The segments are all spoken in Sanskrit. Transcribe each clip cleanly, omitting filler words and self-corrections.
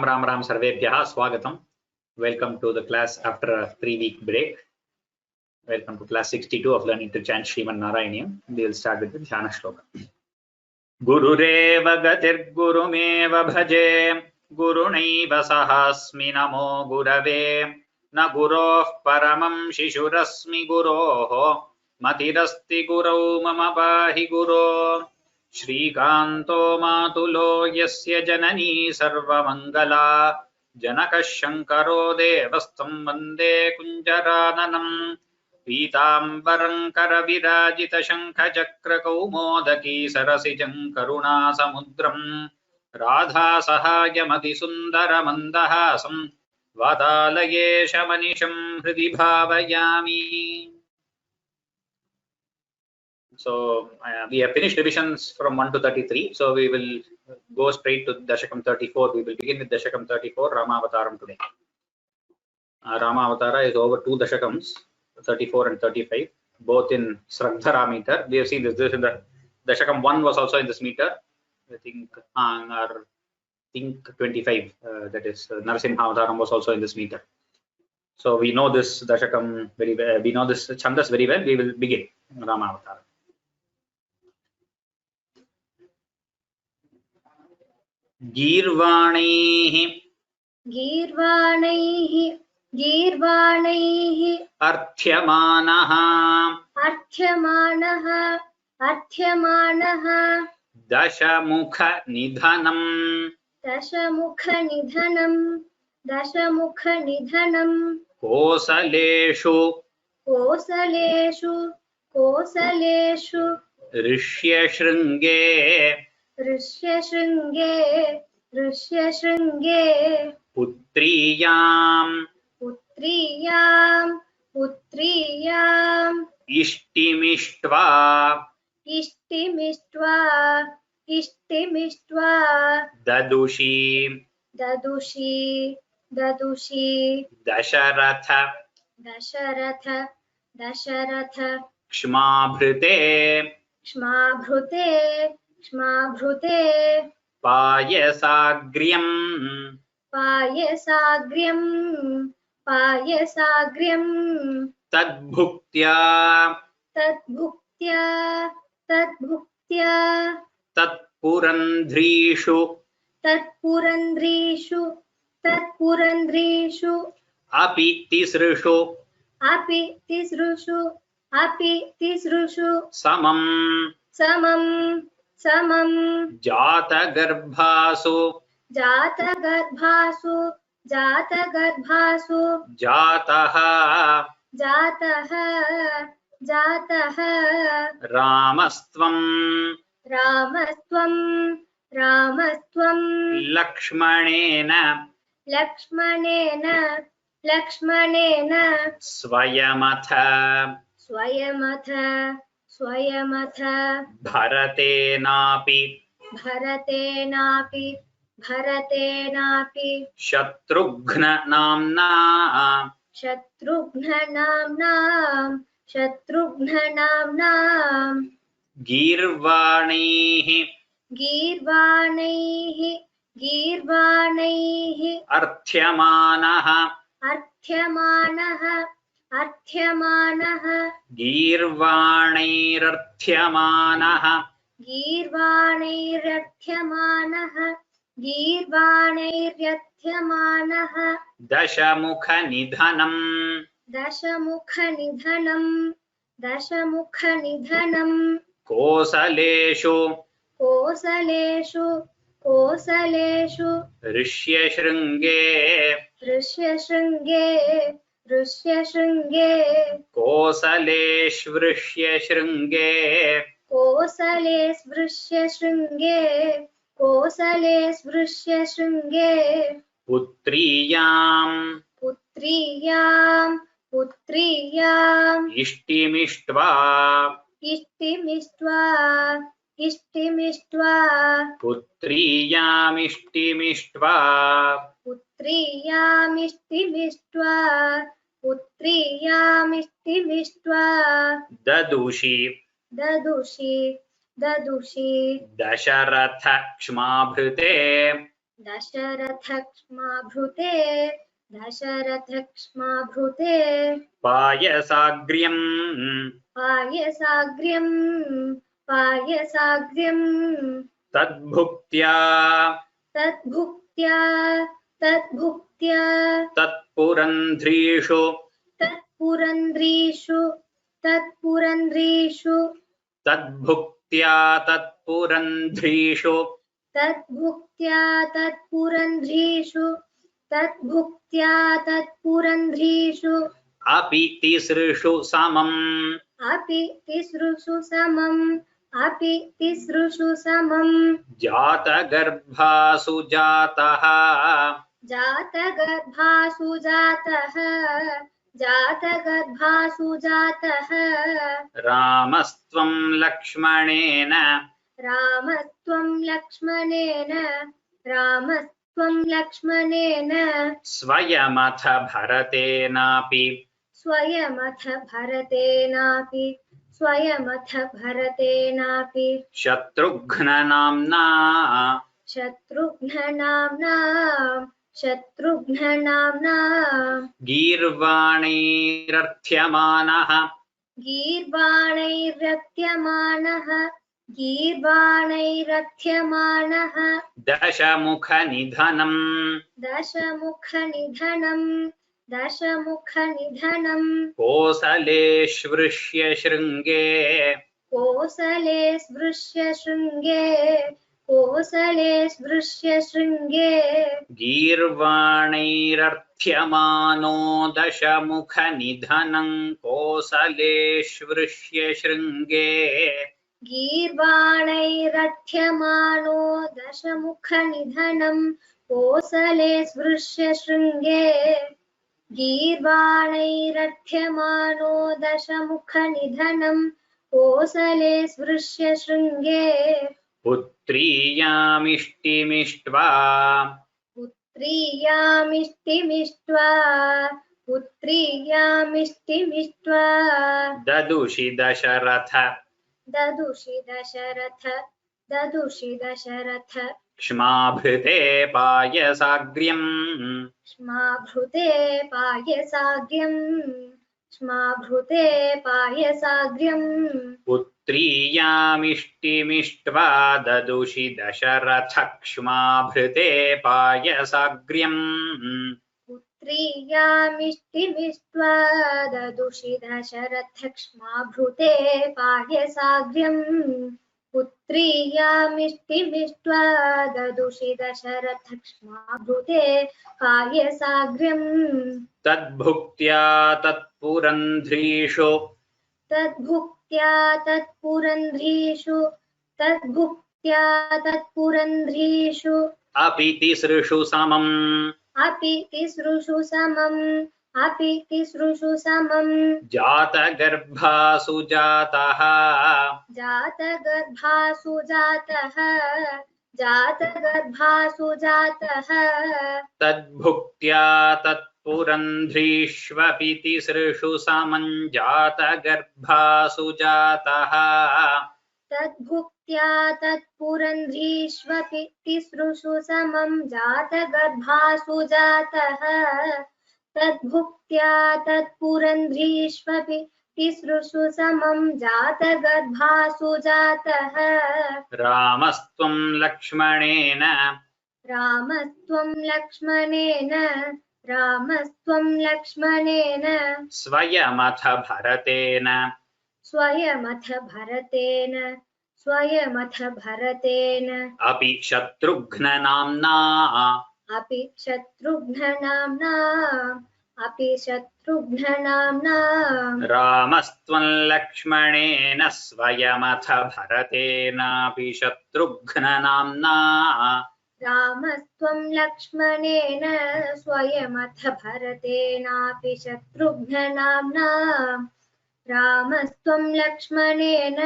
Ram सर्वेभ्यः स्वागतम्. Welcome to the class after a 3-week break. Welcome to class 62 of learning to chant Sriman Narayaniam. We will start with the Dhyana Shloka. Gurureva gatirgurumeva bhaje gurunaiva sahasmi namo gurave na guroh paramam shishurasmi guroho matirasti gurau mama pahi guro Shrikanto matulo yasya janani sarvamangala janaka shankaro devastam vande kunjarananam पीताम्बरं करविराजित शंख चक्र कौमोदकी सरसिजं करुणा समुद्रं राधा सहायमति सुंदर मंदहासं वातालयेश मनिषं हृदि भावयामि. So we have finished divisions from 1 to 33. So we will go straight to Dashakam 34. We will begin with Dashakam 34, Ramavataram today. Ramavatara is over 2 Dashakams, 34 and 35, both in Sraddhara meter. We have seen this in the Dashakam 1 was also in this meter. I think 25, that is Narasimha Avataram was also in this meter. So we know this Dashakam very well. We know this Chandas very well. We will begin Ramavataram. Girvanaihi Arthyamanaha Dashamukha Nidhanam Kosaleshu Rishyashringe Putriyam Ishtimishva Dadushi Dasharatha Kshmabhrute Payasagriyam Tadbhuktya Tatpurandrishu Api Tisrishu Samam Jata Garbhasu Jataha Ramastvam Lakshmanena Swayamatha Bharatenapi Shatrughna namna Girvanaihi Arthyamanaha Girvanairathyamanaha Dashamukha Nidhanam Kosaleshu Rishyashringe Kosalesvrishya Putriyam Ishtimishva Putriyam Ishtimishva Dadushi Dasharatha Kshmabhrute दशरथक्ष्माभृते दशरथक्ष्माभृते पायसाग्र्यम् पायसाग्र्यम् पायसाग्र्यम् तद्भुक्त्या तद्भुक्त्या तद्भुक्त्या तत्पुरन्ध्रीषु तत्पुरन्ध्रीषु तत्पुरन्ध्रीषु तद्भुक्त्या तत्पुरन्ध्रीषु तद्भुक्त्या तत्पुरन्ध्रीषु तद्भुक्त्या तत्पुरन्ध्रीषु अपि तिसृषु समम् अपि तिसृषु समम् अपि तिसृषु समम् जातगर्भासु जातः जातगर्भासु जातः जातगर्भासु जातः रामस्त्वं लक्ष्मणेन रामस्त्वं लक्ष्मणेन रामस्त्वं लक्ष्मणेन स्वयमथ भरतेनापि स्वयमथ भरतेनापि स्वयमथ भरतेनापि शत्रुघ्ननाम्ना शत्रुघ्ननाम्ना गीर्वाणैरर्थ्यमानः गीर्वाणैरर्थ्यमानः दशमुखनिधनम् कोसले स्पृश्य शृङ्गे गीर्वाणैरर्थ्यमानो दशमुखनिधनं कोसले स्पृश्य शृङ्गे गीर्वाणैरथ्यमानो दशमुखनिधनं कोसले स्पृश्य शृङ्गे गीर्वाणैरथ्यमानो दशमुखनिधनं कोसले स्पृश्य शृङ्गे पुत्रीयामिष्टिमिष्ट्वा ददुषि दशरथ क्ष्माभृते पायसाग्र्यम् पुत्रीयामिष्टिमिष्ट्वा ददुषि दशरथ क्ष्माभृते पायसाग्र्यम् पुत्रीयामिष्टिमिष्ट्वा ददुषि दशरथ क्ष्माभृते पायसाग्र्यम् पुत्रीयामिष्टिमिष्ट्वा ददुषि दशरथ क्ष्माभृते पायसाग्र्यम् तद्भुक्त्या तत्पुरन्ध्रीषु अपि तिसृषु समम् जातगर्भासु जातः तद्भुक्त्या तत्पुरन्ध्रीष्वपि तिसृषु समं जातगर्भासु जातः तद्भुक्त्या तत्पुरन्ध्रीष्वपि तिसृषु समं जातगर्भासु जातः तद्भुक्त्या तत्पुरन्ध्रीष्वपि तिसृषु समं जातगर्भासु जातः रामस्त्वं लक्ष्मणेन स्वयमथ भरतेन अपि शत्रुघ्ननाम्ना रामस्त्वं लक्ष्मणेन स्वयमथ भरतेनापि शत्रुघ्ननाम्ना रामस्त्वं लक्ष्मणेन स्वयमथ भरतेनापि शत्रुघ्ननाम्ना रामस्त्वं लक्ष्मणेन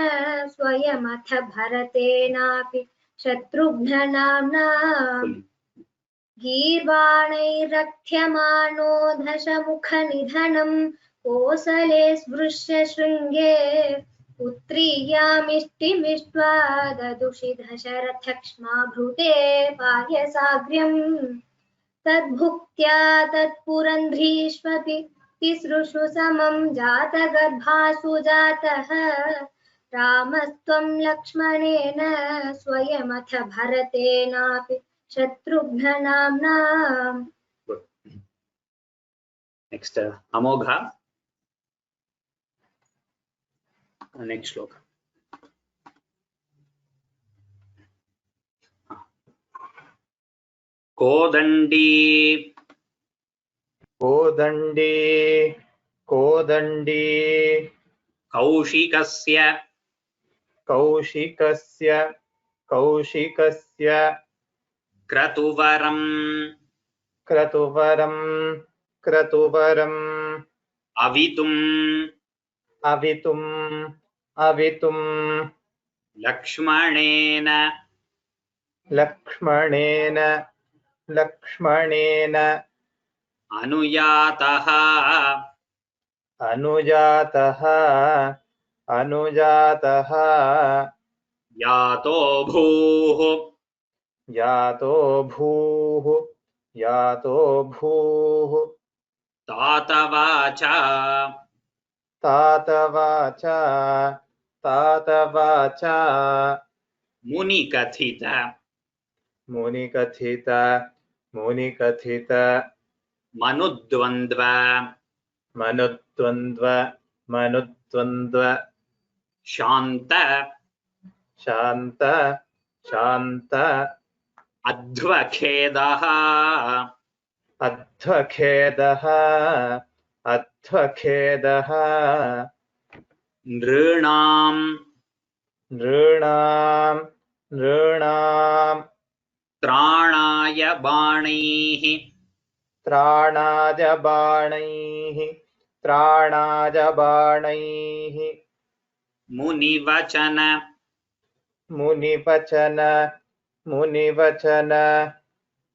स्वयमथ भरतेनापि शत्रुघ्ननाम्ना गीर्वाणैरथ्यमानो दशमुखनिधनं कोसले स्पृश्य शृङ्गे पुत्रीयामिष्टिमिष्ट्वा ददुषि दशरथक्ष्माभृते पायसाग्र्यम् तद्भुक्त्या तत्पुरन्ध्रीष्वपि तिसृषु समं जातगर्भासु जातः रामस्त्वं लक्ष्मणेन स्वयमथ भरतेनापि शत्रुघ्ननाम्ना। Next, Amogha. Next shloka. कोदंडी कोदंडी कोदंडी कौशिकस्य कौशिकस्य कौशिकस्य क्रतुवरम् क्रतुवरम् क्रतुवरम् अवितुम् अवितुम् अवितुम् लक्ष्मणेन लक्ष्मणेन लक्ष्मणेन अनुयातः अनुजातः अनुजातः यातो भूः यातो भूः यातो भूः तातवाच तातवाच तातवाच मुनिकथित मुनिकथित मुनिकथित मनुद्वन्द्व मनुद्वन्द्व मनुद्वन्द्व शान्त शान्त शान्त अध्वखेदः अध्वखेदः अध्वखेदः नृणाम् नृणां नृणां त्राणाय बाणैः त्राणाय बाणैः त्राणाय बाणैः मुनिवचन मुनिवचन मुनिवचन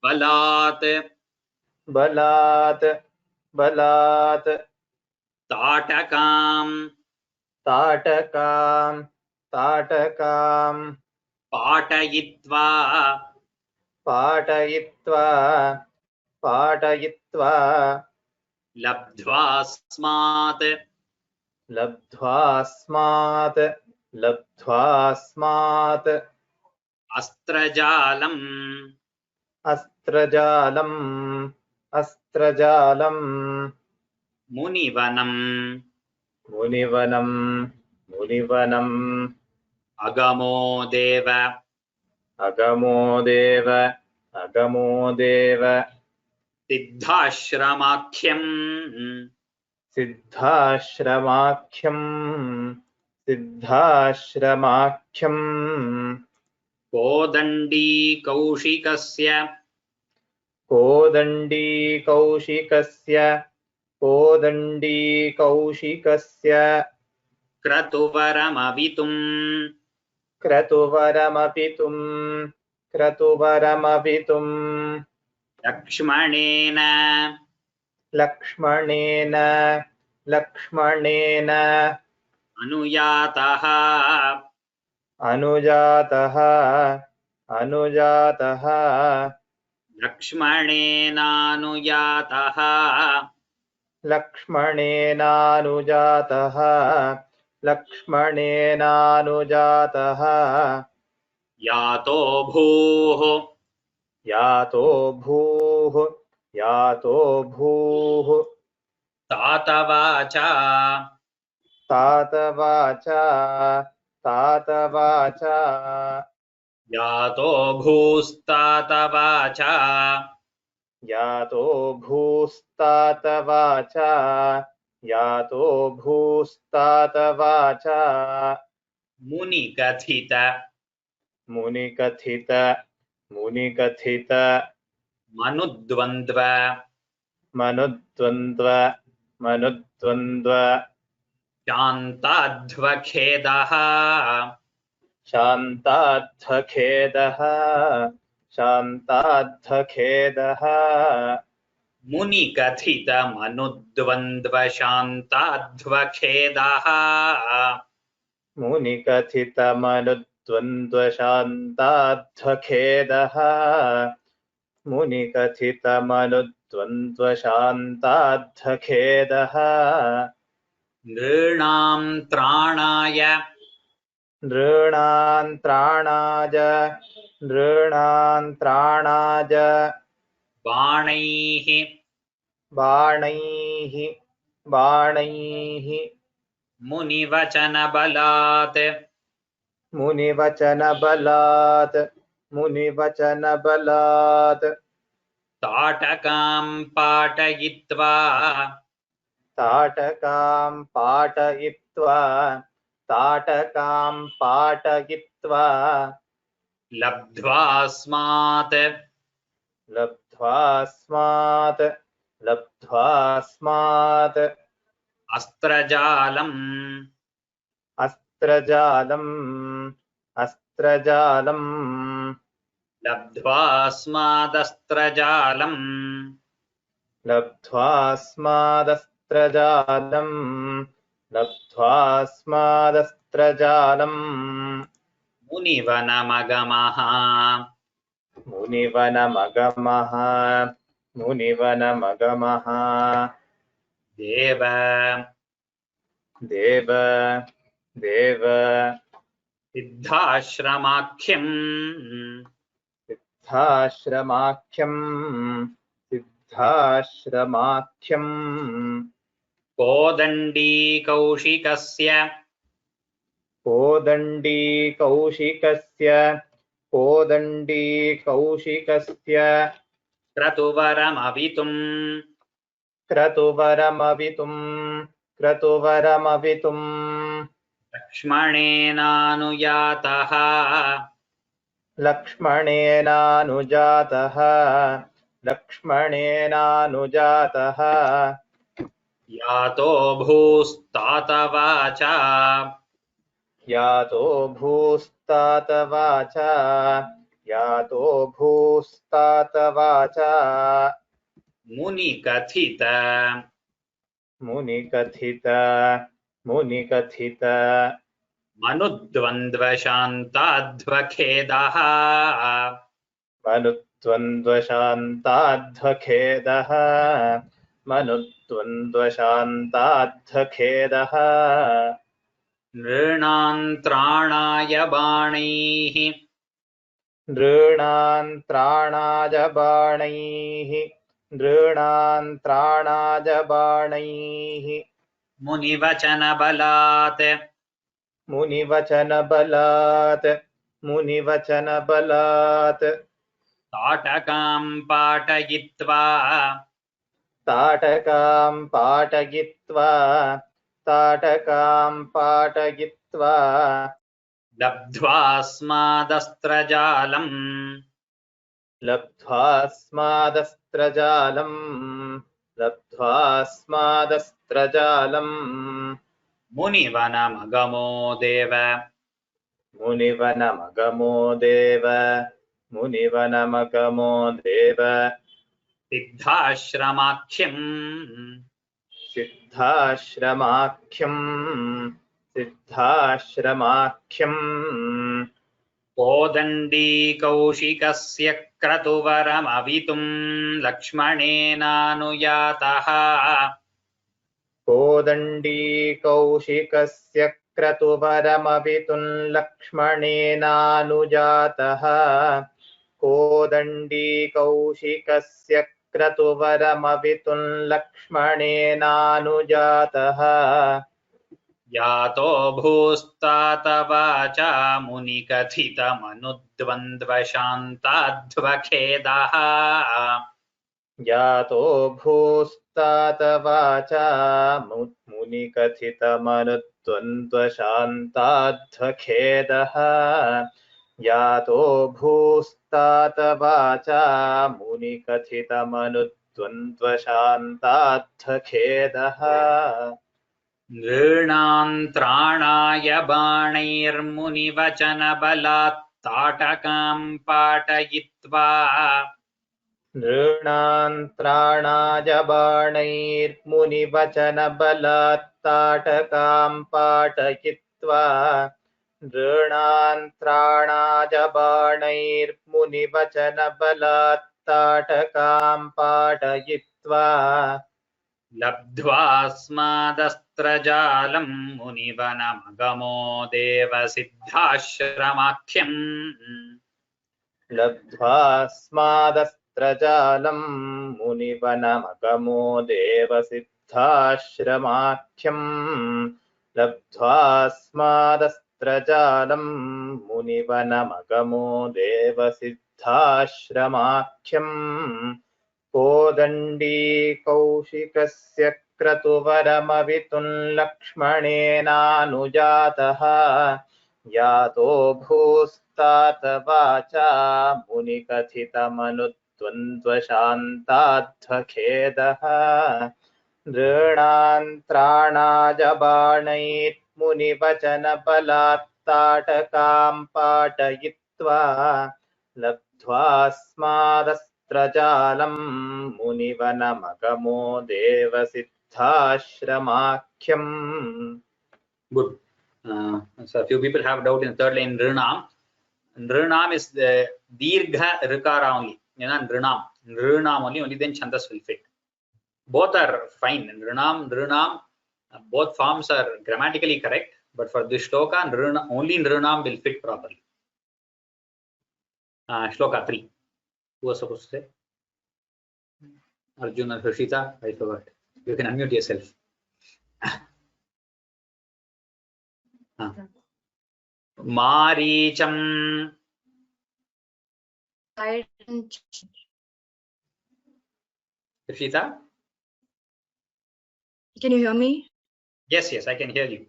बलात् बलात् बलात् ताटकाम् ताटकां ताटकां पाटयित्वा पाटयित्वा पाटयित्वा लब्ध्वास्मात् लब्ध्वास्मात् लब्ध्वास्मात् अस्त्रजालम् अस्त्रजालम् अस्त्रजालम् मुनिवनम् मुनिवनम् मुनिवनम् अगमो देव अगमो देव अगमो देव सिद्धाश्रमाख्यम् सिद्धाश्रमाख्यम् सिद्धाश्रमाख्यम् कोदण्डी कौशिकस्य कोदण्डी कौशिकस्य कोदण्डी कौशिकस्य क्रतुवरमवितुम् क्रतुवरमपितुम् क्रतुवरमपितुम् लक्ष्मणेन लक्ष्मणेन लक्ष्मणेन अनुयातः अनुजातः अनुजातः लक्ष्मणेनानुयातः लक्ष्मणेनानुजातः लक्ष्मणेनानुजातः यातो भूः यातो भूः यातो भूः तातवाच तातवाच तातवाच यातो भूस्तातवाच यातो भूस्तातवाच यातो भूस्तातवाच मुनिकथित मुनिकथित मुनिकथित मनुद्वन्द्व मनुद्वन्द्व मनुद्वन्द्व शान्ताध्वखेदः शान्ताध्वखेदः शान्ताध्वखेदः मुनिकथित मनुद्वन्द्व शान्ताध्वखेदः मुनिकथितमनुद्वन्द्वशान्ताध्वखेदः मुनिकथितमनुद्वन्द्वशान्ताध्वखेदः नृणां त्राणाय नृणान्त्राणाज बाणैः बाणैः मुनिवचनबलात् मुनिवचनबलात् ताटकां पाटयित्वा ताटकां पाटयित्वा लब्ध्वास्मात् लब्ध्वास्मात् अस्त्रजालम् लब्ध्वास्मादस्त्रजालम् लब्ध्वास्मादस्त्रजालम् मुनिवनमगमः देव सिद्धाश्रमाख्यम् सिद्धाश्रमाख्यम् कोदण्डीकौशिकस्य क्रतुवरमवितुम् लक्ष्मणेनानुजातः यातो भूस्तातवाचा मुनिकथित मनुद्वन्द्वशान्ताध्वखेदः मनुद्वन्द्वशान्ताध्वखेदः नृणान्त्राणाय बाणैः नृणान्त्राणाज मुनिवचनबलात् ताटकां पाटयित्वा लब्ध्वास्मादस्त्रजालम् मुनिवनमगमो देव सिद्धाश्रमाख्यम् कोदण्डीकौशिकस्य क्रतुवरमवितुं लक्ष्मणेनानुयातः यातो भूस्तातवाचा मुनिकथितमनुद्वन्द्वशान्ताध्वखेदः यातो भूस्तातवाचा मुनिकथितमनुद्वन्द्वशान्ताध्वखेदः नृणान्त्राणाय बाणैर्मुनिवचनबलात् ताटकां पाटयित्वा नृणान्त्राणाय बाणैर्मुनिवचनबलात् ताटकां पाटयित्वा पलाययित्वा नृणान्त्राणाय बाणैर्मुनिवचनबलात् ताटकां पाटयित्वा लब्ध्वास्मादस्त्रजालं मुनिवनमगमो देवसिद्धाश्रमाख्यम् लब्ध्वास्मादस्त्रजालं मुनिवनमगमो देवसिद्धाश्रमाख्यम् लब्ध्वास्मादस्त्रजालं मुनिवनमगमो देवसिद्धाश्रमाख्यम् कोदण्डी कौशिकस्य क्रतुवरमवितुं लक्ष्मणेनानुजातः यातो भूस्तात वाचा मुनिकथितमनुद्वन्द्वशान्ताध्वखेदः नृणान्त्राणाय बाणैर्मुनिवचनबलात् ताटकां पाटयित्वा लब्ध्वास्मादस्त्रजालं मुनिवनमगमो देवसिद्धाश्रमाख्यम्. Good. So a few people have doubt in the third line. Nrunam is the dirgha rikara only. Nrunam only then chandas will fit. Both are fine. Nrunam, both forms are grammatically correct, but for this shloka, only Nrunam will fit properly. Shloka 3. Who was supposed to say? Arjuna, Harshita, I forgot. You can unmute yourself. Maricham. Harshita? Can you hear me? Yes, I can hear you.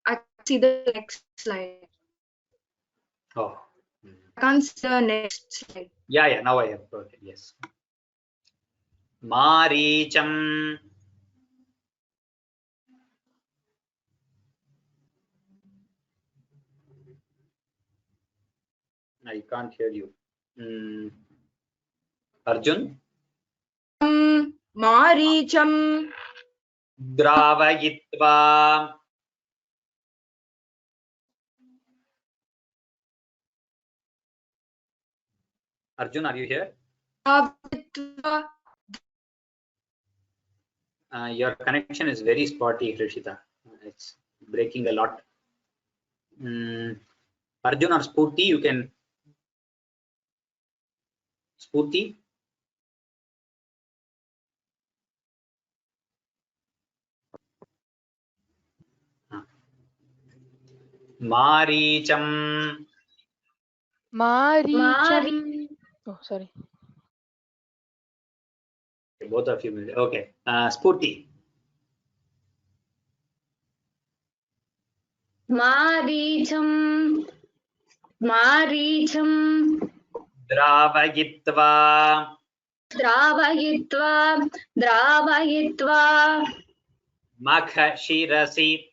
I see the next slide. Oh. I can't see the next slide. Yeah, now I have heard it, yes. Maricham. I can't hear you. Arjun? Maricham. Dravayitva. Arjun, are you here? Your connection is very spotty, Rishita. It's breaking a lot. Arjun or Spurti, you can. Spurti? Maricham. Maricham. Oh, sorry. Okay, both of you. Okay. Spurti. Maricham. Dravayitva. Makhashirasi.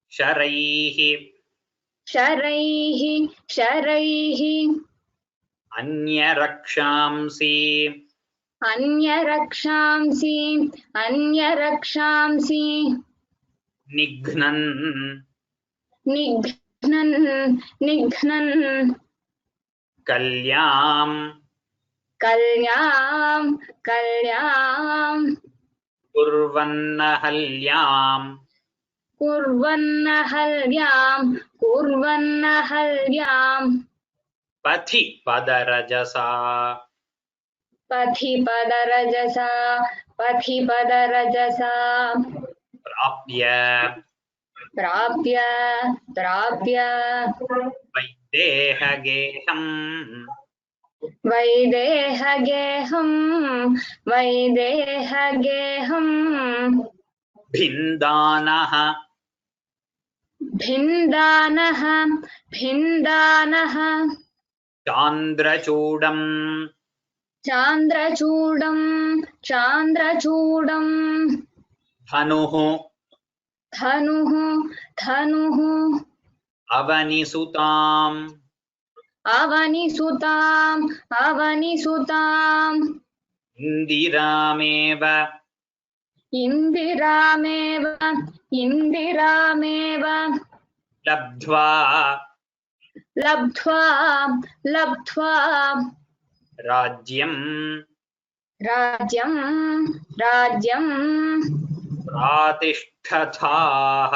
Sharaihi. Anyarakshamsi. Nighnan. Kalyam. Kurvannahalyam. Pathi padarajasa. Prapya. Vaidehageham. Bhindanaha. Chandrachudam. Dhanuhu. Avanisutam. Indirameva. इन्दिरामेव इन्दिरामेव लब्ध्वा लब्ध्वा लब्ध्वा राज्यं राज्यं राज्यं प्रातिष्ठथाः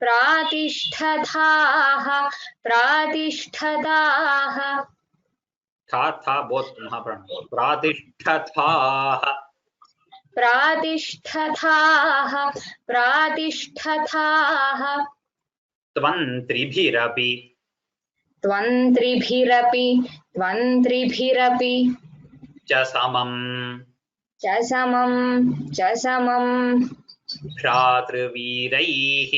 प्रातिष्ठताः प्रातिष्ठताः था था बहुत महाप्राण प्रातिष्ठथाः प्रातिष्ठताः प्रातिष्ठताः त्वन्त्रिभिरपि त्वन्त्रिभिरपि त्वन्त्रिभिरपि च समं च समं भ्रातृवीरैः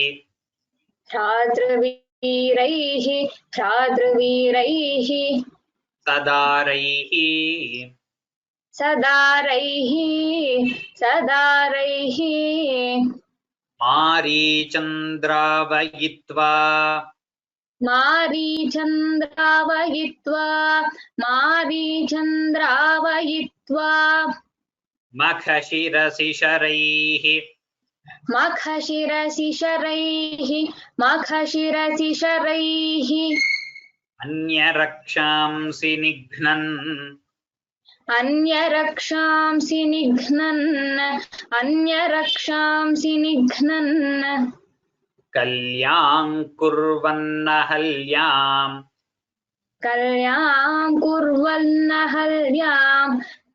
भ्रातृवीरैः भ्रातृवीरैः सदारैः सदारैः सदारैः मारीचन्द्रावयित्वा मारीचन्द्रावयित्वा मारीचन्द्रावयित्वा मखशिरसि शरैः मखशिरसि शरैः मखशिरसि शरैः अन्यरक्षांसि निघ्नन् अन्यरक्षांसि निघ्नन् अन्यरक्षांसि निघ्नन् कल्यां कुर्वन्नहल्याम्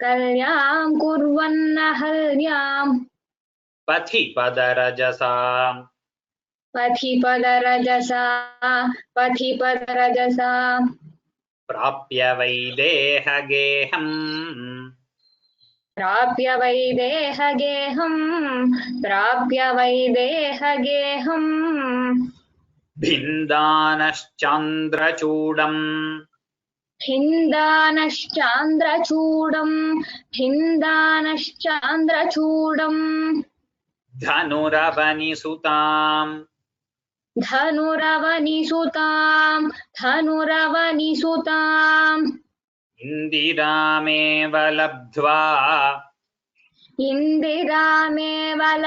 कल्यां कुर्वन्नहल्यां पथि पदरजसा पथिपदरजसा प्राप्य वैदेहगेहम् प्राप्य वैदेहगेहम् भिन्दानश्चान्द्रचूडम् भिन्दानश्चान्द्रचूडम् धनुरवनिसुताम् धनुरवनिसुताम् इन्दिरामेव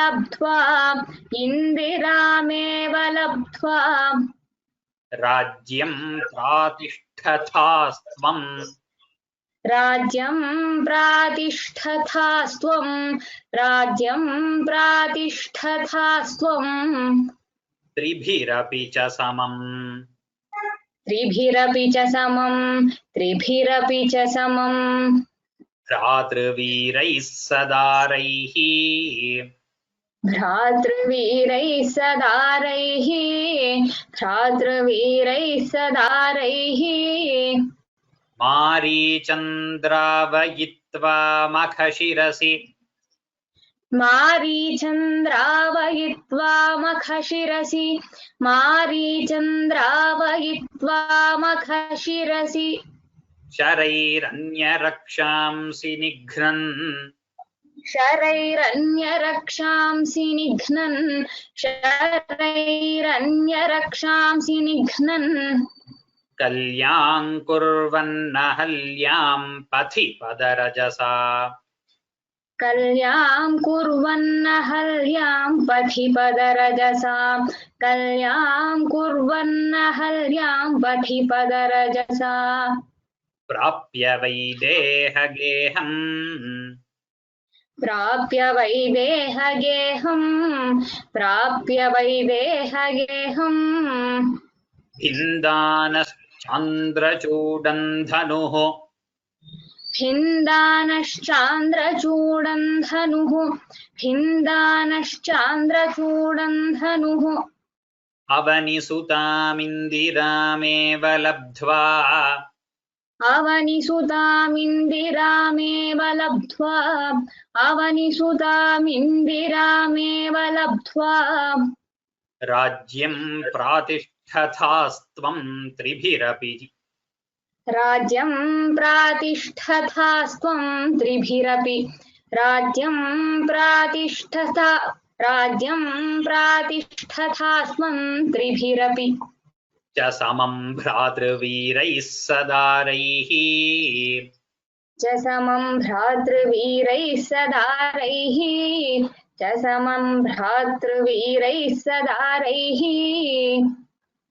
लब्ध्वा इन्दिरामेव लब्ध्वा राज्यं प्रातिष्ठथास्त्वम् राज्यं प्रातिष्ठथास्त्वम् त्रिभिरपि च समम् त्रिभिरपि च समम् भ्रातृवीरैः सदारैः भ्रातृवीरैः सदारैः मारीचन्द्रावयित्वा मखशिरसि मारीचन्द्रावयित्वा मखशिरसि शरैरन्यरक्षांसि निघ्नन् शरैरन्यरक्षांसि निघ्नन् कल्यां कुर्वन्नहल्यां पथि पदरजसा कल्यां कुर्वन्नहल्यां पथिपदरजसा प्राप्य वैदेहगेहम् प्राप्य वैदेहगेहम् भिन्दानश्चान्द्रचूडम् धनुः भिन्दानश्चान्द्रचूडम् धनुः अवनिसुतामिन्दिरामेव लब्ध्वा अवनिसुतामिन्दिरामेव लब्ध्वा राज्यं प्रातिष्ठथास्त्वम् त्रिभिरपि राज्यं प्रातिष्ठथास्त्वं त्रिभिरपि राज्यं प्रातिष्ठथास्त्वं त्रिभिरपि च समं भ्रातृवीरैः सदारैः च समं भ्रातृवीरैः सदारैः च समं भ्रातृवीरैः सदारैः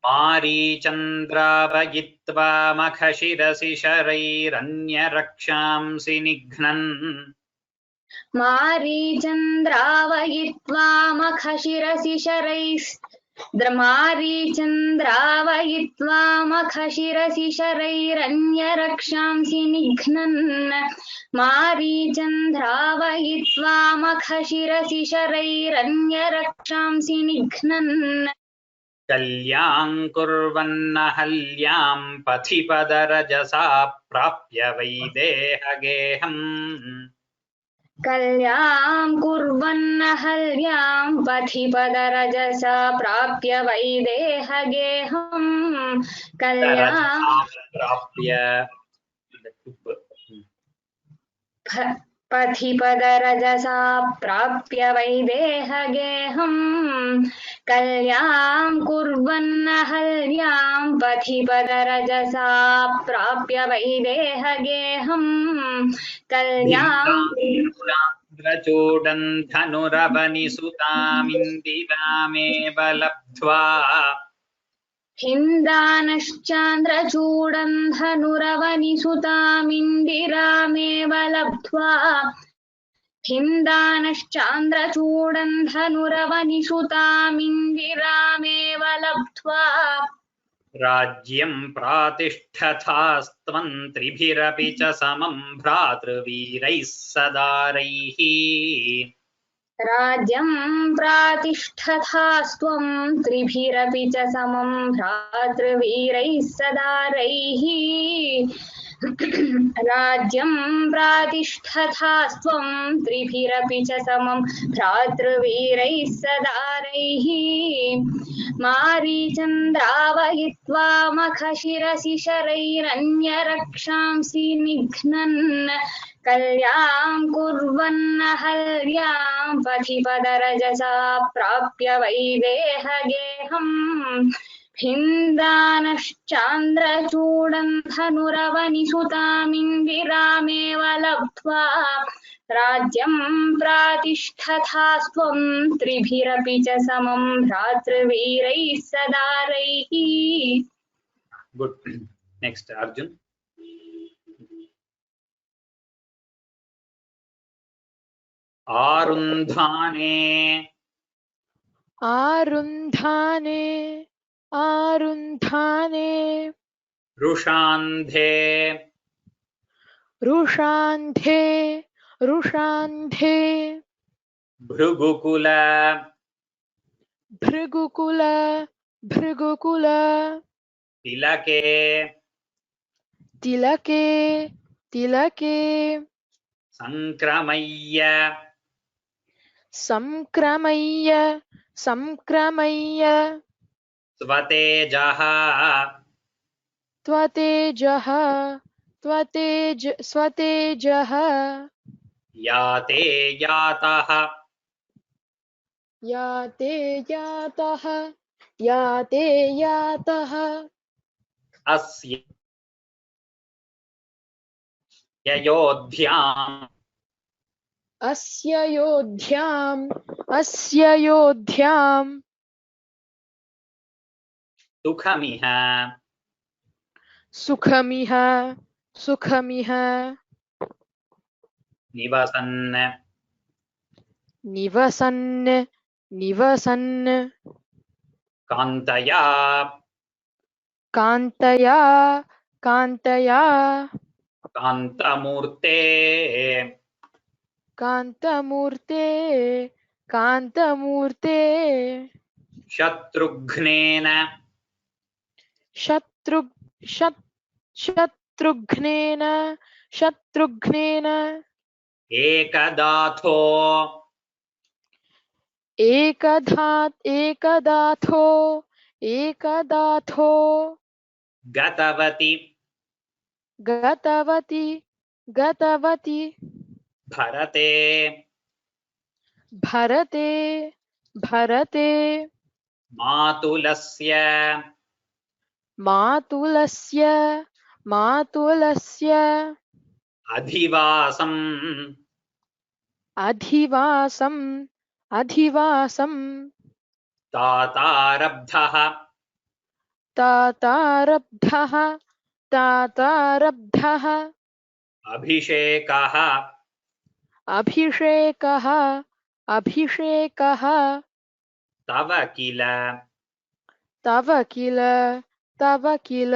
मारीचन्द्रावयित्वा मखशिरसि शरैरन्यरक्षांसि निघ्नन् मारीचन्द्रावयित्वा मखशिरसि मारीचन्द्रावयित्वा मखशिरसि शरैरन्यरक्षांसि निघ्नन् मारीचन्द्रावयित्वा मखशिरसि शरैरन्यरक्षांसि निघ्नन् कल्यां कुर्वन्नहल्यां पथिपदरजसा प्राप्य वैदेहगेहम् कल्यां कुर्वन्नहल्यां पथिपदरजसा प्राप्य वैदेहगेहम् कल्यां रजसा प्राप्य पथिपदरजसा प्राप्य वैदेहगेहम् कल्यां कुर्वन्नहल्यां पथिपदरजसा प्राप्य वैदेहगेहम् कल्यां भिन्दान्द्रचूडन् धनुरवनिसुतामिन्दिरामेव लब्ध्वा हिन्दानश्चान्द्रचूडं धनुरवनिसुतामिन्दिरामेव लब्ध्वा हिन्दानश्चान्द्रचूडं धनुरवनिसुतामिन्दिरामेव लब्ध्वा राज्यं प्रातिष्ठथास्त्वं त्रिभिरपि च समं भ्रातृवीरैः सदारैः राज्यं प्रातिष्ठथास्त्वं त्रिभिरपि च समं भ्रातृवीरैः सदारैः राज्यं प्रातिष्ठथास्त्वं त्रिभिरपि च समं भ्रातृवीरैः सदारैः मारीचन्द्रावयित्वा मखशिरसि शरैरन्यरक्षांसि निघ्नन् कल्यां कुर्वन्नहल्यां पथिपदरजसा प्राप्य वैदेहगेहम् हिन्दानश्चान्द्रचूडं धनुरवनिसुतामिन्दिरामेव लब्ध्वा राज्यं प्रातिष्ठथास्त्वं त्रिभिरपि च समं भ्रातृवीरैः सदारैः Good. Next, Arjun. आरुन्धाने आरुन्धाने आरुन्धाने रुषान्धे रुषान्धे रुषान्धे भृगुकुल भृगुकुल भृगुकुल तिलके तिलके तिलके संक्रमय्य संक्रमय्य संक्रमय्य स्वतेजः त्वतेजः स्वतेजः याते यातः याते यातः याते यातः अस्य योध्याम् अस्य योध्याम् सुखमिह सुखमिह सुखमिह निवसन् निवसन् निवसन् कान्तया कान्तया कान्तया कान्तमूर्ते कान्तमूर्ते कान्तमूर्ते शत्रुघ्नेन शत्रुघ्नेन शत्रुघ्नेन एकदाथो एकदाथो गतवति गतवती भरते भरते मातुलस्य मातुलस्य अधिवासम् अधिवासं तातारब्धः तातारब्धः तातारब्धः अभिषेकः अभिषेकः अभिषेकः तव किल तव किल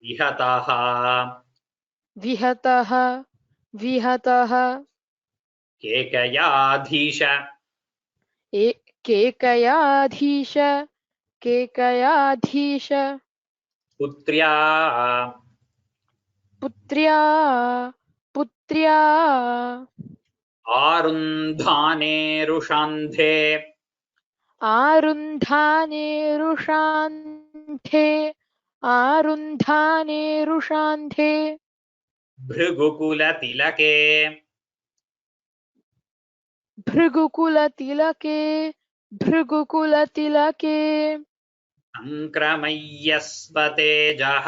विहतः विहतः विहतः केकयाधीश केकयाधीश केकयाधीश पुत्र्या पुत्र्या पुत्र्या आरुन्धानेरुषन्धे आरुन्धानेरुषान्धे आरुन्धानेरुषान्धे भृगुकुलतिलके भृगुकुलतिलके भृगुकुलतिलके सङ्क्रमय्यस्वतेजः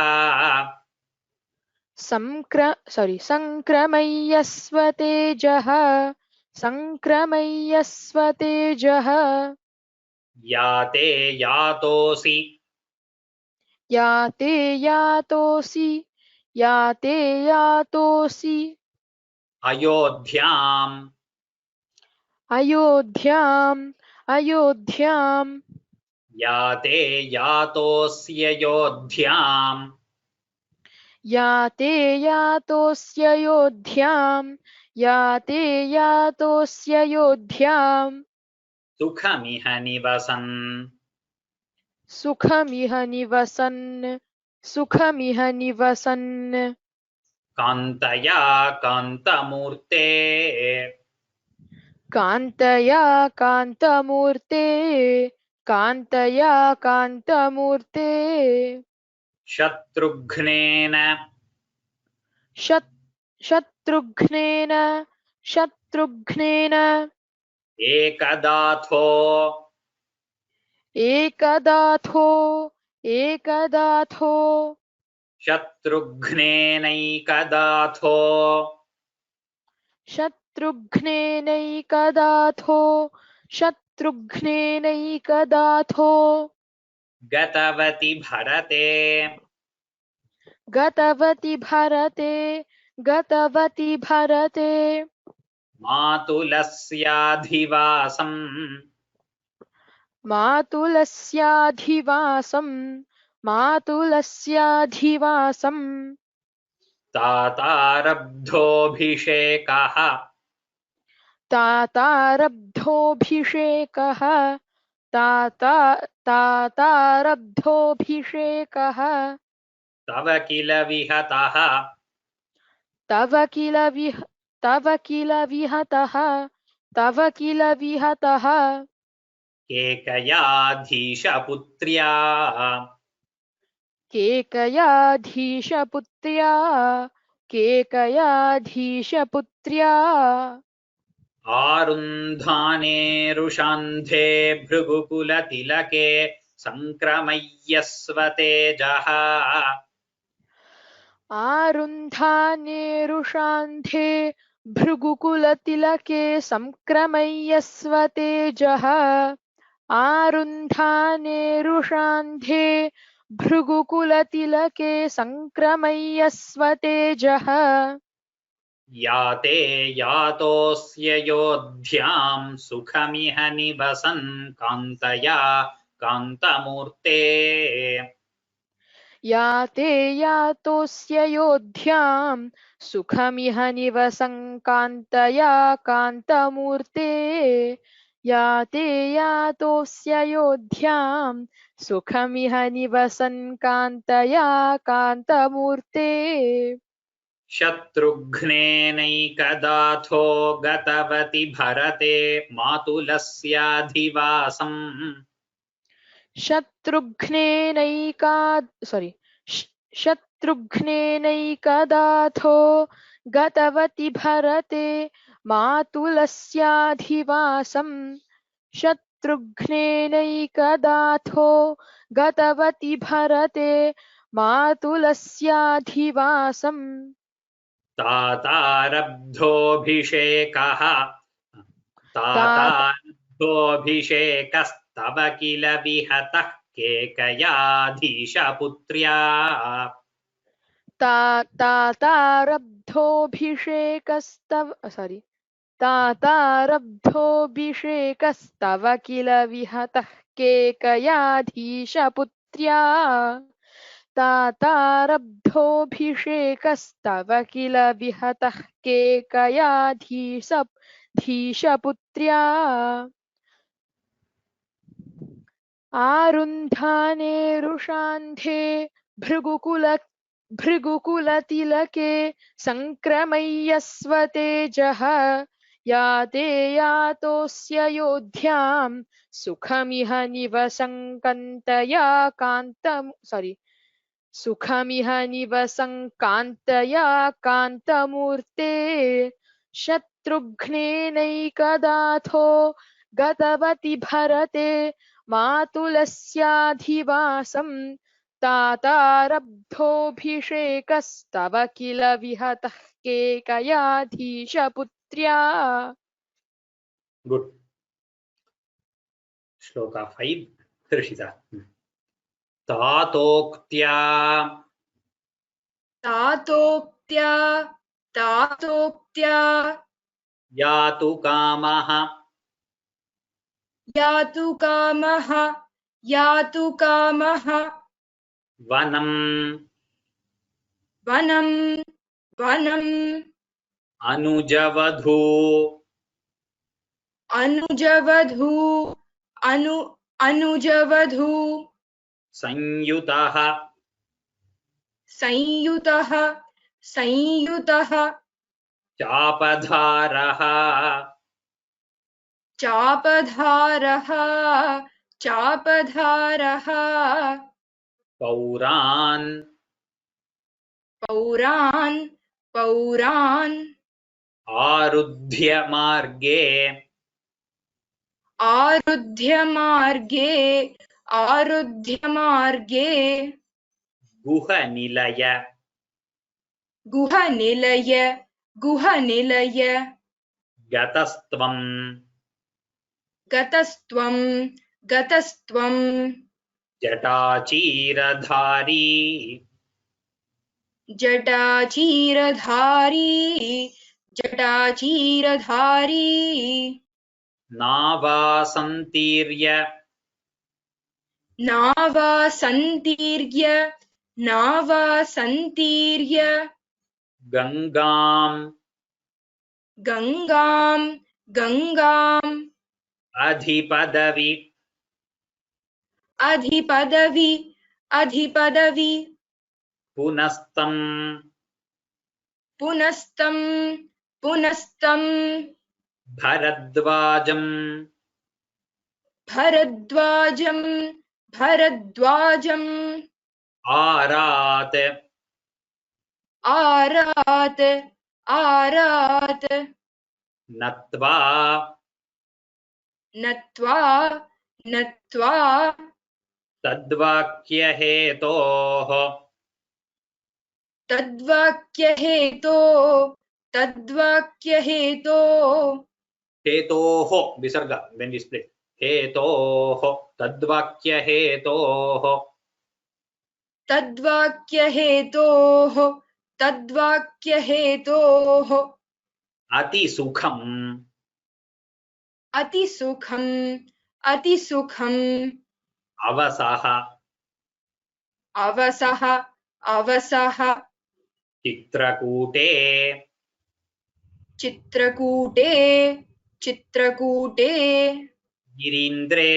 सङ्क्रमय्यस्वतेजः सङ्क्रमय्यस्वतेजः याते यातोऽसि याते यातोऽसि याते यातोऽसि अयोध्याम् अयोध्याम् अयोध्याम् याते यातोऽस्ययोध्याम् याते यातोऽस्ययोध्याम् याते यातोऽस्ययोध्याम् सुखमिह निवसन् सुखमिह निवसन् सुखमिह निवसन् कान्तया कान्तमूर्ते कान्तया कान्तमूर्ते कान्तया कान्तमूर्ते शत्रुघ्नेन शत्रुघ्नेन शत्रुघ्नेन एकदाथो एकदाथो एकदाथो शत्रुघ्नेनैकदाथो शत्रुघ्नेनैकदाथो शत्रुघ्नेनैकदाथो गतवति भरते गतवति भरते गतवति भरते मातुलस्याधिवासम् मातुलस्याधिवासम् मातुलस्याधिवासम् तातारब्धोऽभिषेकः तातारब्धोऽभिषेकः तातारब्धोऽभिषेकः तव किल विहतः तव किल विहतः तव किल विहतः केकयाधीशपुत्र्या केकयाधीशपुत्र्या केकयाधीशपुत्र्या आरुन्धानेरुषान्धे भृगुकुलतिलके सङ्क्रमय्यस्वतेजः आरुन्धानेरुषान्धे भृगुकुलतिलके संक्रमय्यस्वतेजः आरुन्धानेरुषान्धे भृगुकुलतिलके संक्रमय्यस्वतेजः याते यातोऽस्ययोध्याम् सुखमिह निवसन् कान्तया कान्तमूर्ते याते यातोऽस्ययोध्याम् सुखमिह निवसन् कान्तया कान्तमूर्ते याते यातोऽस्ययोध्याम् सुखमिह निवसन् कान्तया कान्तमूर्ते शत्रुघ्नेनैकदाथो गतवति भरते मातुलस्याधिवासम् शत्रुघ्नेनैकदाथो गतवति भरते मातुलस्याधिवासम् शत्रुघ्नेनैकदाथो गतवति भरते मातुलस्याधिवासम् तातारब्धोऽभिषेकः तातारब्धोऽभिषेकस्तव किल विहतः केकयाधीशपुत्र्या तातारब्धोऽभिषेकस्तव किल विहतः केकयाधीशपुत्र्या तातारब्धोऽभिषेकस्तव किल विहतः केकयाधीशपुत्र्या आरुन्धानेरुषान्धे भृगुकुलतिलके सङ्क्रमय्यस्वतेजः याते यातोऽस्य योध्यां सुखमिह निवसङ्कन्तया कान्तमूर्ते शत्रुघ्नेनैकदाथो गतवति भरते मातुलस्याधिवासं तातारब्धोऽभिषेकस्तव किल विहतः केकयाधीशपुत्र्या गुड श्लोका 5 ऋषिता तातोक्त्या तातोक्त्या यातु कामः यातु कामः वनम् वनम् अनुजवधू अनुजवधू संयुतः चापधारः पौरान् आरुध्य मार्गे गुहनिलय गतस्त्वम् गतस्त्वं जटाचीरधारी जटाचीरधारी नावासन्तीर्य गंगाम् अधिपदवि पुनस्तं भरद्वाजम् आरात् नत्वा तद्वाक्यहेतोः हेतोः विसर्ग when we split हेतोः तद्वाक्यहेतोः अतिसुखम् अवसः चित्रकूटे गिरीन्द्रे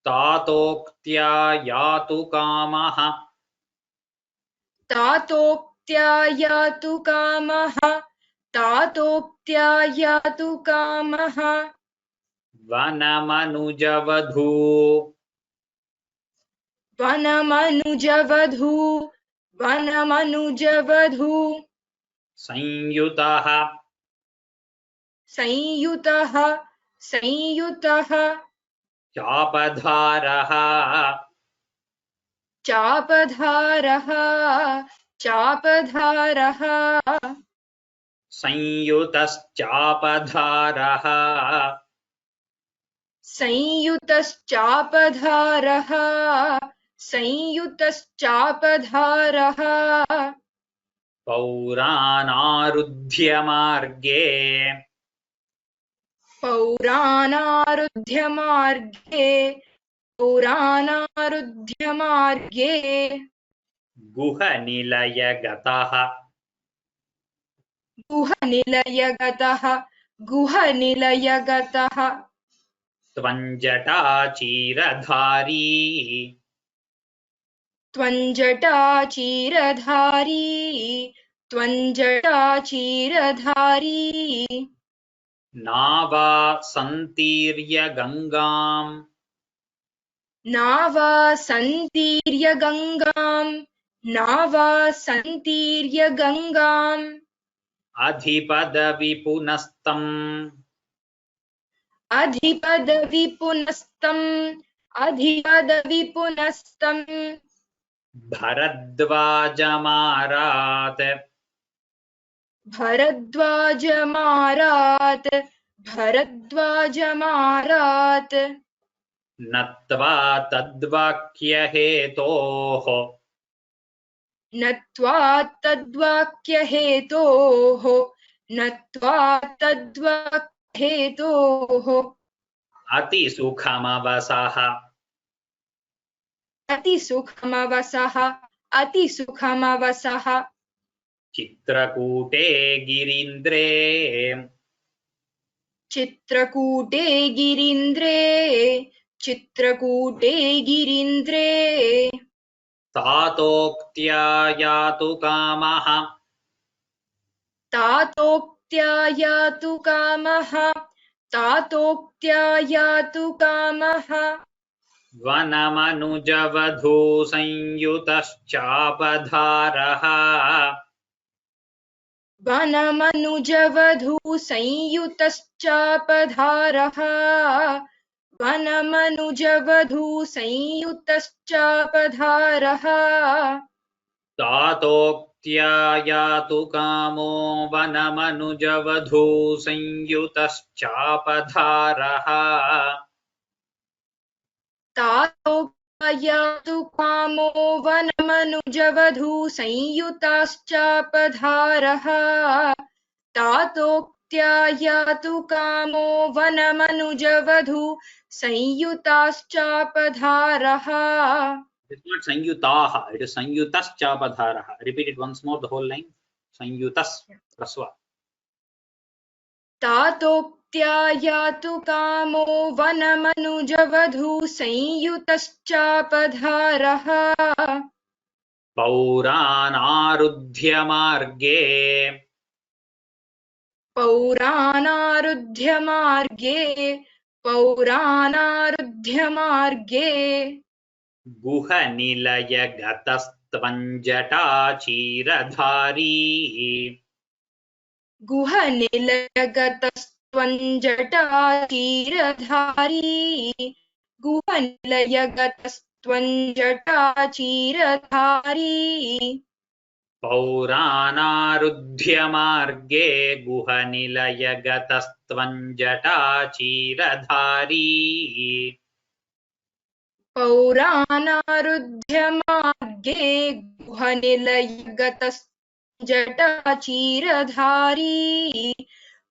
तातोक्त्या यातु कामः वनमनुजवधू संयुतः चापधारः संयुतश्चापधारः संयुतश्चापधारः संयुतश्चापधारः संयुतश्चापधारः पौराणारुध्य मार्गे पौराणारुध्य मार्गे पौराणारुध्य मार्गे गुहनिलयगतः गुहनिलयगतः गुहनिलयगतः त्वञ्जटाचीरधारी त्वञ्जटाचीरधारी त्वञ्जटाचीरधारी नावासन्तीर्य गङ्गाम् नावासन्तीर्य गङ्गाम् नावासन्तीर्य गङ्गाम् अधिपदविपुनस्तम् अधिपदविपुनस्तम् अधिपदविपुनस्तम् भरद्वाजमारात् भरद्वाजमारात् भरद्वाजमारात् नत्वा तद्वाक्यहेतोः नत्वा तद्वाक्यहेतोः नत्वा तद्वाक्यहेतोः अतिसुखमवसः अतिसुखमवसः अतिसुखमवसः चित्रकूटे गिरीन्द्रे चित्रकूटे गिरीन्द्रे चित्रकूटे गिरीन्द्रे तातोक्त्या यातु कामः तातोक्त्या यातु कामः तातोक्त्या यातु कामः वनमनुजवधू संयुतश्चापधारः वनमनुजवधू संयुतश्चापधारः वनमनुजवधू संयुतश्चापधारः तातोक्त्या यातु कामो वनमनुजवधू संयुतश्चापधारः तातोक्त्या यातु कामो वनमनुजवधू संयुताश्चापधारः तातोक्त्या यातु कामो वनमनुजवधू संयुताश्चापधारः It is not sanyutaha, it is sanyutaschapadaaraha. Repeat it once more, the whole line. Sanyutas rasva. तातोक्त्या यातु कामो वनमनुजवधू संयुतश्चापधारः पौराणारुध्य मार्गे पौराणारुध्य मार्गे पौराणारुध्य मार्गे गुहनिलयगतस्त्वञ्जटाचीरधारी गुहनिलयगतस्त्वञ्जटाचीरधारी गुहनिलयगतस्त्वञ्जटाचीरधारी पौराणारुध्य मार्गे गुहनिलयगतस्त्वञ्जटाचीरधारी पौराणारुध्य मार्गे गुहनिलयगतस्त्वञ्जटाचीरधारी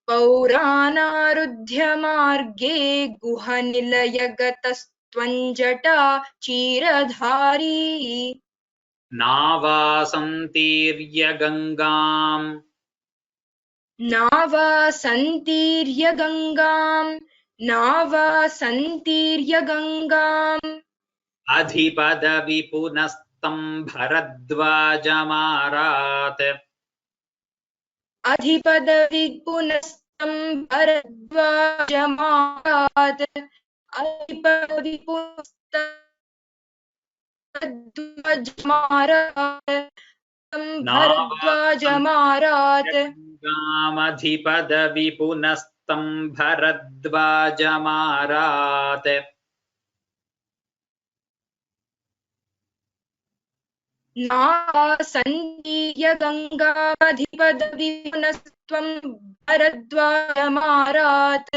पौराणारुध्य मार्गे गुहनिलयगतस्त्वञ्जटाचीरधारी नावासन्तीर्य गङ्गाम् नावासन्तीर्य गङ्गाम् नावासन्तीर्य गङ्गाम् अधिपदविपुनस्तं भरद्वाजमारात् अधिपदविपुनस्तं भरद्वाजमारात् अधिपदविपुनस्तं भरद्वाजमारात् गङ्गामधिपदविपुनस्तं भरद्वाजमारात् नासन्तीर्य गङ्गामधिपदविपुनस्त्वं भरद्वाजमारात्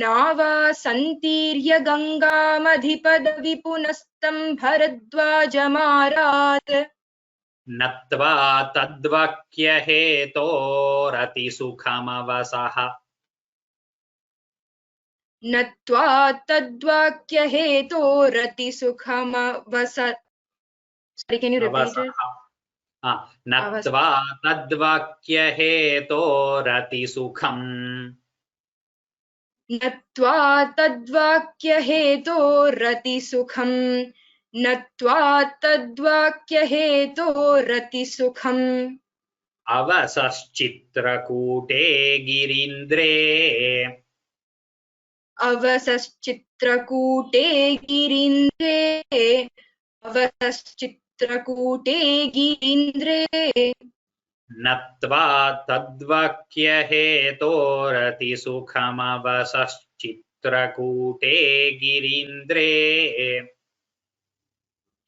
नावासन्तीर्य गङ्गामधिपदविपुनस्तं भरद्वाजमारात् नत्वा तद्वाक्यहेतोरतिसुखमवसः नत्वा तद्वाक्यहेतोरतिसुखमवसत्. Sorry, can you repeat it? नत्वा तद्वाक्यहेतोरतिसुखम् नत्वा तद्वाक्यहेतोरतिसुखम् नत्वा तद्वाक्यहेतोरतिसुखम् अवसश्चित्रकूटे गिरीन्द्रे अवसश्चित्रकूटे गिरीन्द्रे अवसश्चित्रकूटे गिरीन्द्रे नत्वा तद्वाक्यहेतोरतिसुखमवसश्चित्रकूटे गिरीन्द्रे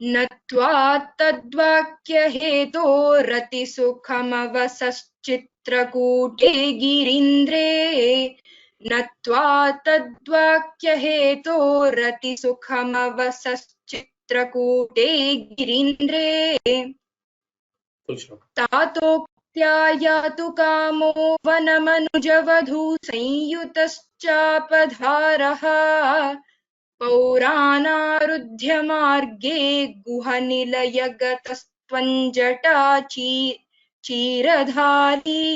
नत्वा तद्वाक्यहेतोरतिसुखमवसश्चित्रकूटे गिरीन्द्रे नत्वा तद्वाक्यहेतोरतिसुखमवसश्चित्रकूटे गिरीन्द्रे तातोक्त्या यातु कामो वनमनुजवधू संयुतश्चापधारः पौराणारुध्य मार्गे गुहनिलयगतस्त्वञ्जटा चीरधारी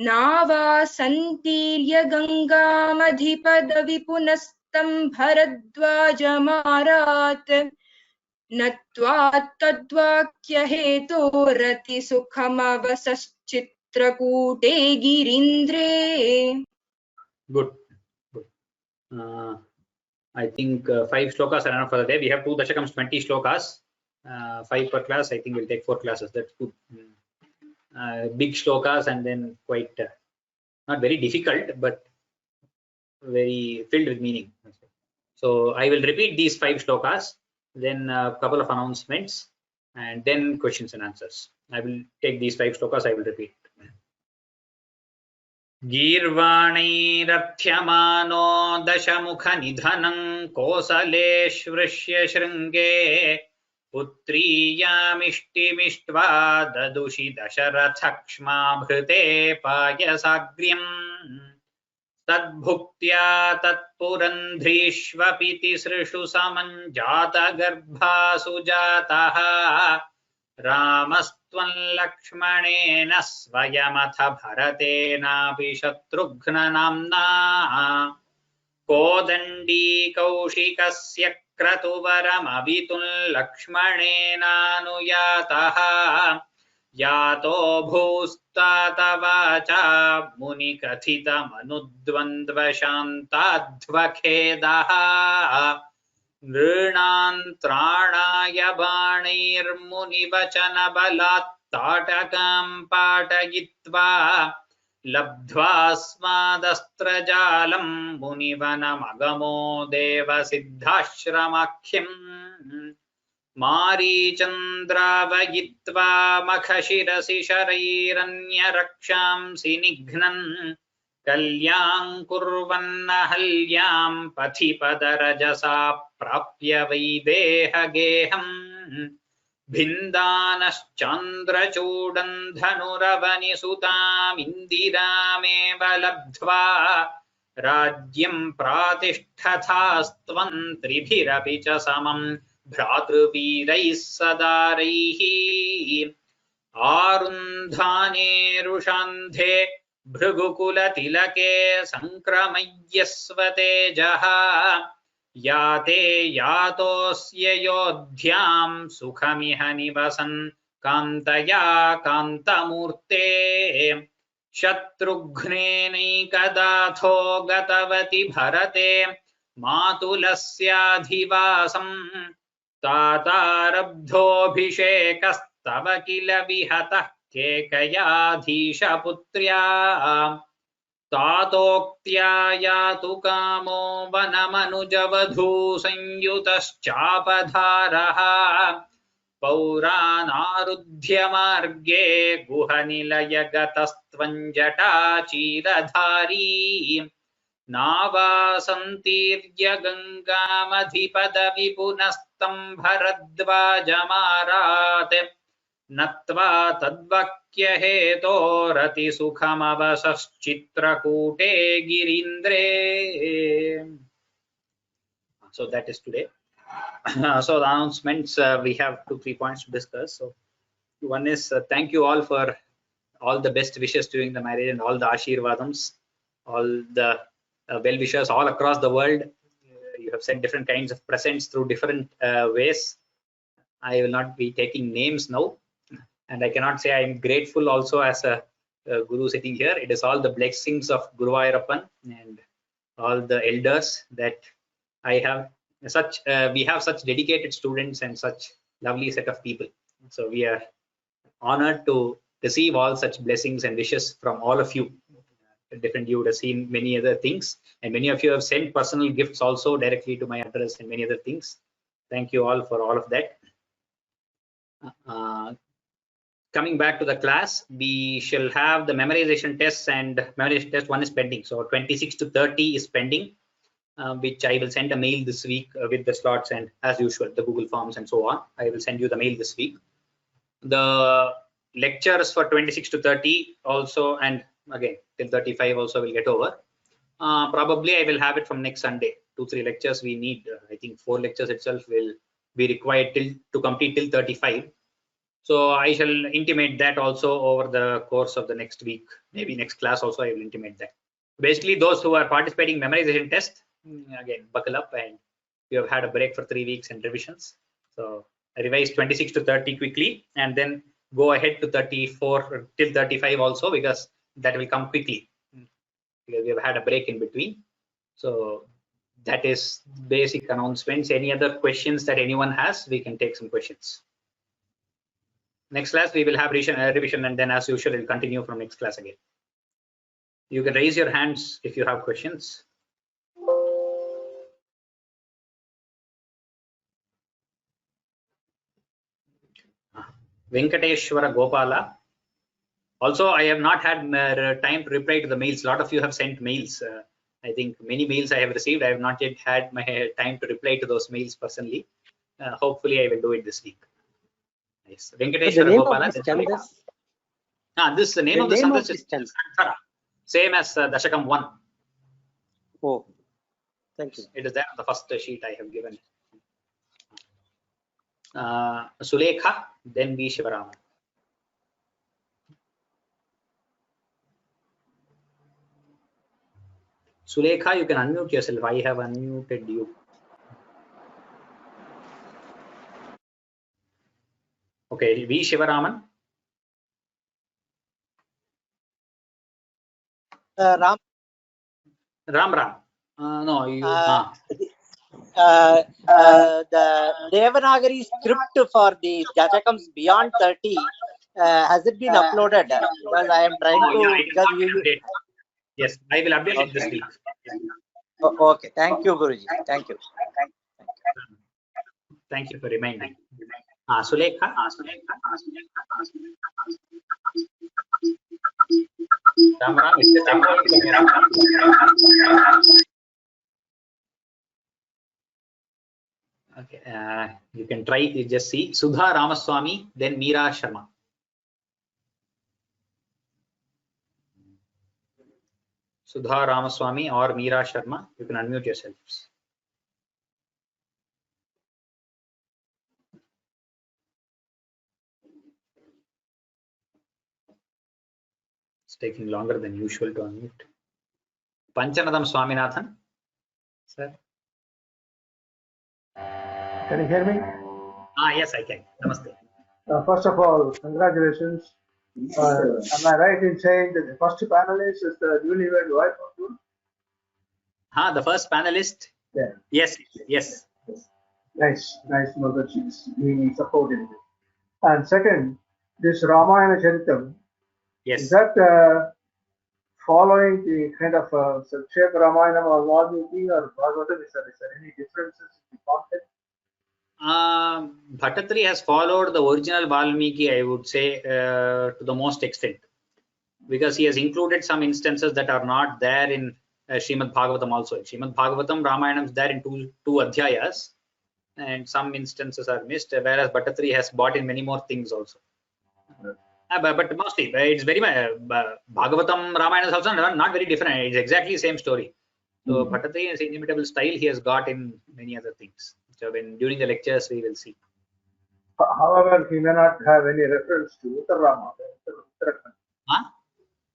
नावासन्तीर्य गङ्गामधिपदविपुनस्तं भरद्वाजमारात् नत्वा तद्वाक्यहेतोरतिसुखमवसश्चित्रकूटे गिरीन्द्रे. Good. I think 5 shlokas are enough for the day. We have 2 dashakams, 20 shlokas, 5 per class. I think we'll take 4 classes. That's good. Big shlokas and then quite not very difficult, but very filled with meaning. So I will repeat these 5 shlokas, then a couple of announcements, and then questions and answers. I will take these 5 shlokas. I will repeat. गीर्वाणैरर्थ्यमानो दशमुखनिधनं कोसलेश्वृष्य शृङ्गे पुत्रीयामिष्टिमिष्ट्वा ददुषि दशरथक्ष्माभृते पायसाग्र्यम् तद्भुक्त्या तत्पुरन्ध्रीष्वपि तिसृषु समञ्जातगर्भासु जातः रामस्त्वं लक्ष्मणेन स्वयमथ भरतेनापि शत्रुघ्ननाम्ना कोदण्डी कौशिकस्य क्रतुवरमवितुं लक्ष्मणेनानुयातः यातो भूस्तातवाचा मुनिकथितमनुद्वन्द्वशान्ताध्वखेदः नृणान्त्राणाय बाणैर्मुनिवचनबलात् ताटकां पाटयित्वा लब्ध्वास्मादस्त्रजालं मुनिवनमगमो देवसिद्धाश्रमाख्यम् मारीचन्द्रावयित्वा मखशिरसि शरैरन्यरक्षांसि निघ्नन् कल्याङ्कुर्वन्नहल्यां पथिपदरजसा प्राप्य वैदेहगेहम् भिन्दानश्चान्द्रचूडं धनुरवनिसुतामिन्दिरामेव लब्ध्वा राज्यं प्रातिष्ठथास्त्वं त्रिभिरपि च समं भ्रातृवीरैः सदारैः आरुन्धानेरुषान्धे भृगुकुलतिलके सङ्क्रमय्यस्वतेजः याते यातोऽस्य योध्यां सुखमिह निवसन् कान्तया कान्तमूर्ते शत्रुघ्नेनैकदाथो गतवति भरते मातुलस्याधिवासम् तातारब्धोऽभिषेकस्तव किल विहतः केकयाधीशपुत्र्या तातोक्त्या यातु कामो वनमनुजवधू संयुतश्चापधारः पौरानारुध्य मार्गे गुहनिलयगतस्त्वञ्जटाचीरधारी नावासन्तीर्य गङ्गामधिपदविपुनस्तं भरद्वाजमारात् नत्वा तद्वाक्यहेतोरतिसुखमवसश्चित्रकूटे गिरीन्द्रे. So that is today. So the announcements, we have 2-3 points to discuss. So one is thank you all for all the best wishes during the marriage and all the ashirvadams, all the well wishers all across the world. You have sent different kinds of presents through different ways. I will not be taking names now, and I cannot say I am grateful also as a guru sitting here. It is all the blessings of Guru Vairappan and all the elders that I have such we have such dedicated students and such lovely set of people. So we are honored to receive all such blessings and wishes from all of you. Different, you would have seen many other things, and many of you have sent personal gifts also directly to my address and many other things. Thank you all for all of that. Coming back to the class, we shall have the memorization tests, and memorization test 1 is pending. So 26 to 30 is pending, which I will send a mail this week with the slots and as usual the Google Forms and so on. I will send you the mail this week. The lectures for 26 to 30 also, and again till 35 also will get over. Probably I will have it from next Sunday. 2-3 lectures we need. I think 4 lectures itself will be required to complete till 35. So I shall intimate that also over the course of the next week. Maybe next class also I will intimate that. Basically, those who are participating memorization test, again buckle up, and you have had a break for 3 weeks and revisions. So I revise 26 to 30 quickly, and then go ahead to 34 till 35 also, because that will come quickly because we have had a break in between. So that is basic announcements. Any other questions that anyone has, we can take some questions. Next class we will have revision, and then as usual we'll continue from next class again. You can raise your hands if you have questions. Venkateshwara Gopala. Also, I have not had time to reply to the mails. A lot of you have sent mails. I think many mails I have received. I have not yet had my time to reply to those mails personally. Hopefully, I will do it this week. Nice. Venkateshwara Gopala. This the name of the Chandas is Santhara. Same as Dashakam 1. Oh, thank you. It is there on the first sheet I have given. Sulekha, then V. Shivaraman. Sulekha, you can unmute yourself. I have unmuted you. Okay, V. Shivaraman. Ram. No, you. The Devanagari script for the Jatakams beyond 30, has it been uploaded? Because I am trying to. Yes, I will update it this week. Okay, thank you, Guruji. Thank you. Thank you for reminding. Sulekha. Okay, you can try. You just see Sudha Ramaswamy, then Meera Sharma. Sudha Ramaswamy or Meera Sharma, you can unmute yourselves. It's taking longer than usual to unmute. Panchanadam Swaminathan, sir. Can you hear me? Yes, I can. Namaste. First of all, congratulations. Am I right in saying that the first panelist is the newlywed wife of you? The first panelist? Yeah. Yes. Nice to know that she's being supported. And second, this Ramayana Charitam, Yes. is that following the kind of Sakshepa Ramayana or Valmiki or Bhagavatam? Is there any differences in the content? Bhattatri has followed the original Valmiki, I would say, to the most extent, because he has included some instances that are not there in Srimad Bhagavatam also. Srimad Bhagavatam, Ramayana is there in two adhyayas, and some instances are missed, whereas Bhattatri has brought in many more things also. But mostly, it's very much, Bhagavatam, Ramayana is also not very different. It's exactly the same story. So Bhattatri is inimitable style he has got in many other things. So during the lectures we will see. However, he may not have any reference to Uttarama. Huh?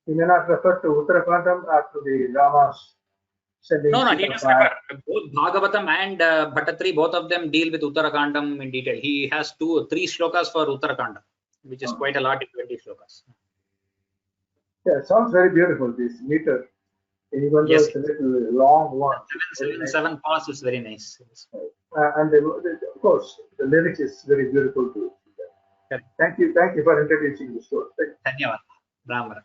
He may not refer to Uttarakandam after the Ramas sending. No, he does refer. Both Bhagavatam and Bhattatri, both of them deal with Uttarakandam in detail. He has 3 shlokas for Uttarakandam, which is quite a lot in 20 shlokas. Yeah, it sounds very beautiful, this meter. Even though Yes. it's a little long one. 7 pause is very nice. And of course, the lyrics is very beautiful too. Correct. Thank you for introducing the story. Dhanyavad. Ram Ram.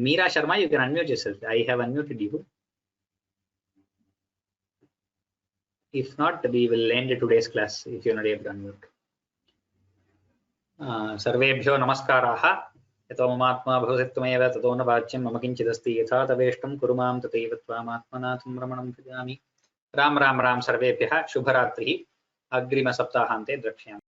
Meera Sharma, you can unmute yourself. I have unmuted you. If not, we will end today's class if you're not able to unmute. Sarvebhyo namaskaraha. यतो ममात्मा भवसित्वमेव ततो न वाच्यं मम किञ्चिदस्ति यथा तवेष्टं कुरु मां तथैव त्वामात्मनाथं रमणं भजामि। राम राम राम सर्वेभ्यः शुभरात्रिः। अग्रिमसप्ताहान्ते द्रक्ष्यामः।